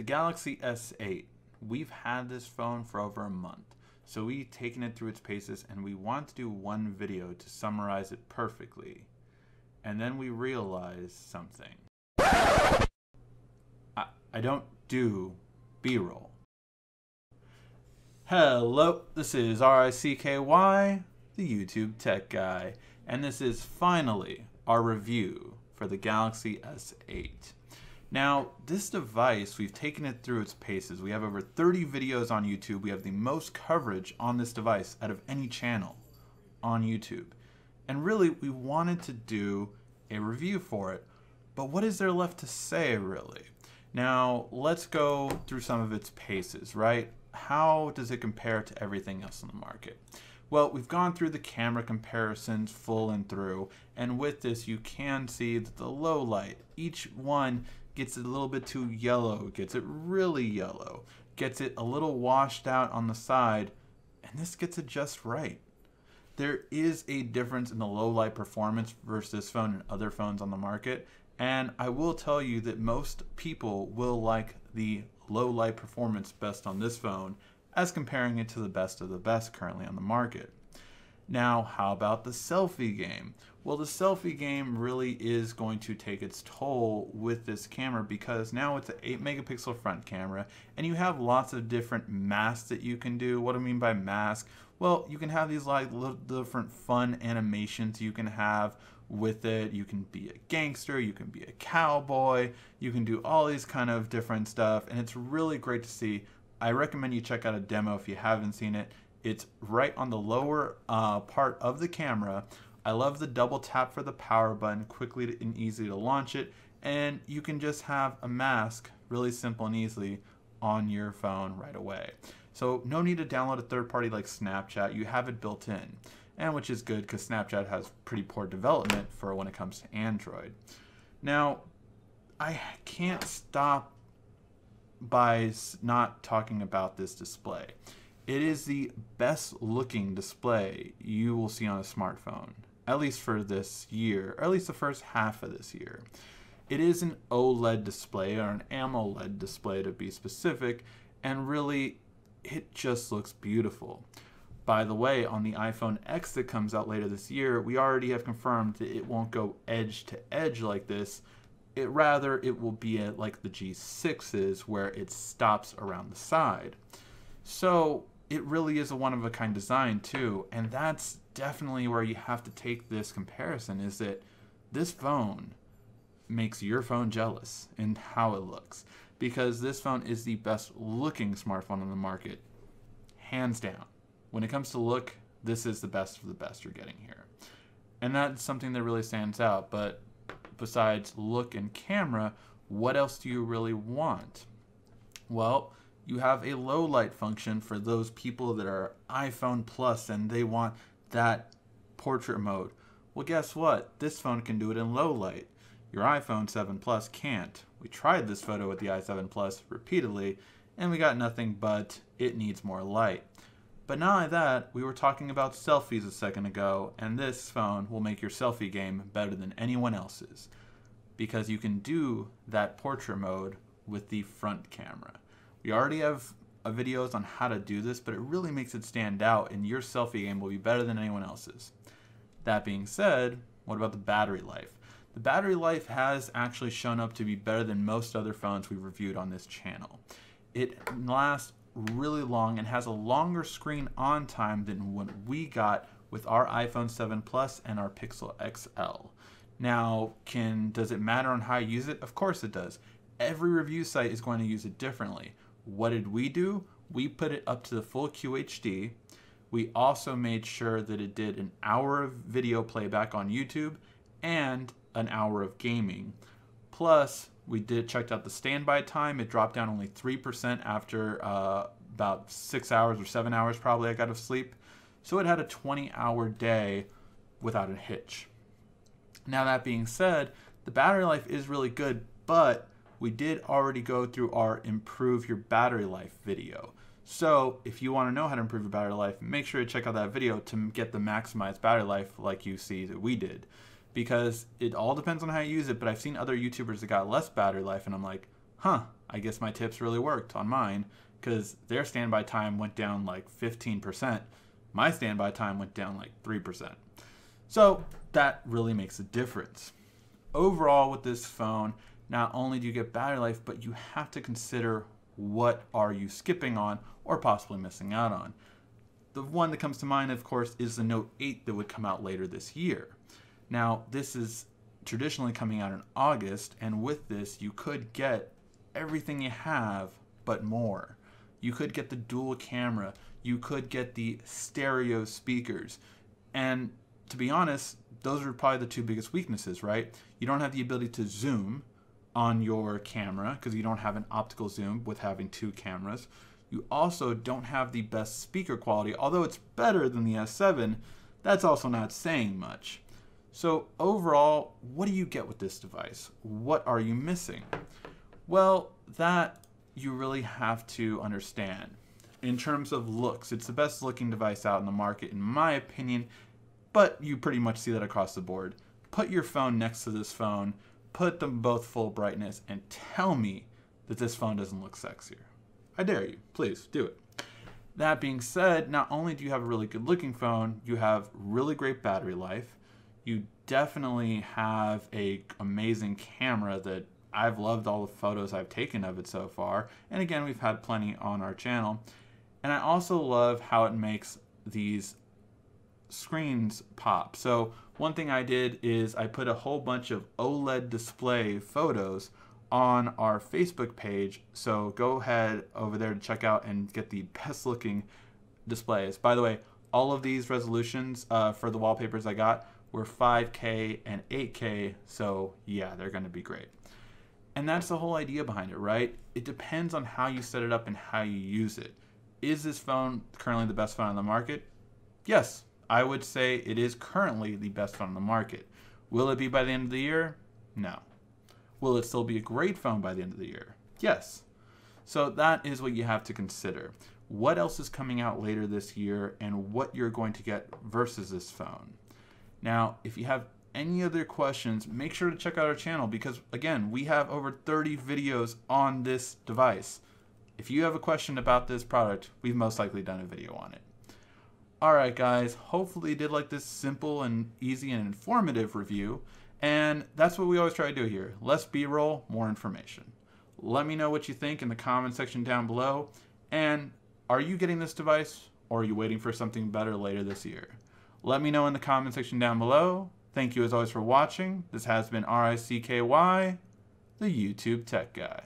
Galaxy S8, we've had this phone for over a month, so we've taken it through its paces and we want to do one video to summarize it perfectly. And then we realized something. I don't do B-roll. Hello, this is RICKY, the YouTube tech guy, and this is finally our review for the Galaxy S8. Now, this device, we've taken it through its paces. We have over 30 videos on YouTube. We have the most coverage on this device out of any channel on YouTube. And really, we wanted to do a review for it. But what is there left to say, really? Now, let's go through some of its paces, right? How does it compare to everything else on the market? Well, we've gone through the camera comparisons full and through, and with this you can see that the low light, each one gets it a little bit too yellow, gets it really yellow, gets it a little washed out on the side, and this gets it just right. There is a difference in the low light performance versus this phone and other phones on the market, and I will tell you that most people will like the low light performance best on this phone as comparing it to the best of the best currently on the market. Now, how about the selfie game? Well, the selfie game really is going to take its toll with this camera because now it's an 8 megapixel front camera and you have lots of different masks that you can do. What do I mean by mask? Well, you can have these like little different fun animations you can have with it. You can be a gangster, you can be a cowboy, you can do all these kind of different stuff, and it's really great to see. I recommend you check out a demo if you haven't seen it. It's right on the lower part of the camera. I love the double tap for the power button, quickly and easy to launch it, and you can just have a mask really simple and easily on your phone right away. So no need to download a third party like Snapchat. You have it built in, and which is good because Snapchat has pretty poor development for when it comes to Android. Now, I can't stop by not talking about this display. It is the best looking display you will see on a smartphone, at least for this year, or at least the first half of this year. It is an OLED display, or an AMOLED display to be specific, and really it just looks beautiful. By the way, on the iPhone X that comes out later this year, we already have confirmed that it won't go edge to edge like this. Rather, it will be like the G6s where it stops around the side. So it really is a one-of-a-kind design too, and that's definitely where you have to take this comparison, is that this phone makes your phone jealous in how it looks, because this phone is the best looking smartphone on the market, hands down. When it comes to look, this is the best of the best you're getting here. And that's something that really stands out. But besides look and camera, what else do you really want? Well, you have a low light function for those people that are iPhone Plus and they want that portrait mode. Well, guess what? This phone can do it in low light. Your iPhone 7 Plus can't. We tried this photo with the i7 Plus repeatedly, and we got nothing but it needs more light. But not only that, we were talking about selfies a second ago, and this phone will make your selfie game better than anyone else's, because you can do that portrait mode with the front camera. We already have videos on how to do this, but it really makes it stand out, and your selfie game will be better than anyone else's. That being said, what about the battery life? The battery life has actually shown up to be better than most other phones we've reviewed on this channel. It lasts really long and has a longer screen on time than what we got with our iPhone 7 Plus and our Pixel XL. Now, does it matter on how you use it? Of course it does. Every review site is going to use it differently. What did we do? We put it up to the full QHD. We also made sure that it did an hour of video playback on YouTube and an hour of gaming. Plus, we checked out the standby time. It dropped down only 3% after about 6 hours or 7 hours probably I got of sleep. So it had a 20-hour day without a hitch. Now, that being said, the battery life is really good, but we did already go through our improve your battery life video. So if you want to know how to improve your battery life, make sure to check out that video to get the maximized battery life like you see that we did. Because it all depends on how you use it, but I've seen other YouTubers that got less battery life, and I'm like, I guess my tips really worked on mine, because their standby time went down like 15%. My standby time went down like 3%. So that really makes a difference. Overall with this phone, not only do you get battery life, but you have to consider what are you skipping on or possibly missing out on. The one that comes to mind, of course, is the Note 8 that would come out later this year. Now, this is traditionally coming out in August, and with this, you could get everything you have, but more. You could get the dual camera, you could get the stereo speakers, and to be honest, those are probably the two biggest weaknesses, right? You don't have the ability to zoom on your camera because you don't have an optical zoom with having two cameras. You also don't have the best speaker quality, although it's better than the S7, that's also not saying much. So overall, what do you get with this device? What are you missing? Well, that you really have to understand. In terms of looks, it's the best looking device out in the market, in my opinion, but you pretty much see that across the board. Put your phone next to this phone, put them both full brightness, and tell me that this phone doesn't look sexier. I dare you, please do it. That being said, not only do you have a really good looking phone, you have really great battery life. You definitely have an amazing camera that I've loved all the photos I've taken of it so far. And again, we've had plenty on our channel. And I also love how it makes these screens pop. So one thing I did is I put a whole bunch of OLED display photos on our Facebook page, so go ahead over there to check out and get the best looking displays. By the way, all of these resolutions for the wallpapers I got were 5K and 8K, so yeah, they're going to be great. And that's the whole idea behind it, right? It depends on how you set it up and how you use it. Is this phone currently the best phone on the market? Yes, I would say it is currently the best phone on the market. Will it be by the end of the year? No. Will it still be a great phone by the end of the year? Yes. So that is what you have to consider. What else is coming out later this year and what you're going to get versus this phone. Now, if you have any other questions, make sure to check out our channel because, again, we have over 30 videos on this device. If you have a question about this product, we've most likely done a video on it. Alright guys, hopefully you did like this simple and easy and informative review. And that's what we always try to do here. Less B-roll, more information. Let me know what you think in the comment section down below. And are you getting this device or are you waiting for something better later this year? Let me know in the comment section down below. Thank you as always for watching. This has been RICKY, the YouTube Tech Guy.